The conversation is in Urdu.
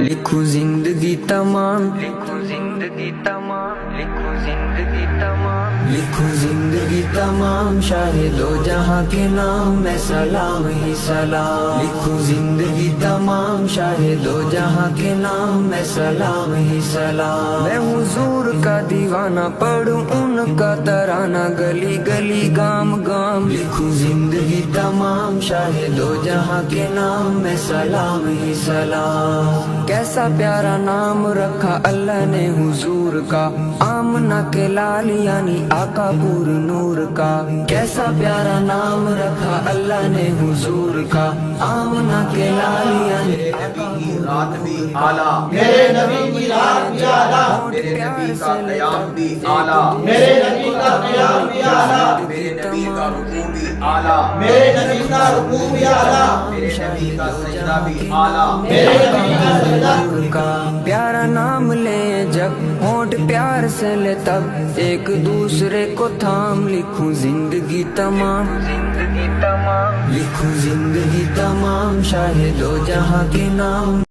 لکھوں زندگی تمام، لکھوں زندگی تمام، لکھوں زندگی تمام، لکھوں زندگی تمام، شاہ دو جہاں کے نام میں سلام ہی سلام، لکھوں زندگی تمام، شاہ دو جہاں کے نام میں سلام ہی سلام۔ میں حضور کا دیوانہ پڑھوں ان کا ترانہ گلی گلی گام گام، لکھوں زندگی تمام، شاہ دو جہاں کے نام میں سلام ہی سلام۔ کیسا پیارا نام رکھا اللہ نے حضور کا، آمنہ کے لال یعنی آقا پور نور کا، کیسا پیارا نام رکھا اللہ نے حضور کا، آمنہ کے لال یعنی آقا پور رات بھی اعلیٰ، میرے نبی کی رات بھی اعلیٰ، میرے نبی کا قیام بھی اعلیٰ، میرے نبی کا قیام بھی اعلیٰ، میرے نبی کا رکوع بھی اعلیٰ، میرے نبی کا رکوع بھی اعلیٰ، میرے نبی کا سجدہ بھی اعلیٰ، میرے نبی کا سجدہ کا پیارا نام لے جب ہونٹ پیار سے لے تب ایک دوسرے کو تھام، لکھوں زندگی تمام، زندگی تمام، لکھوں زندگی تمام، شاہ دو جہاں کے نام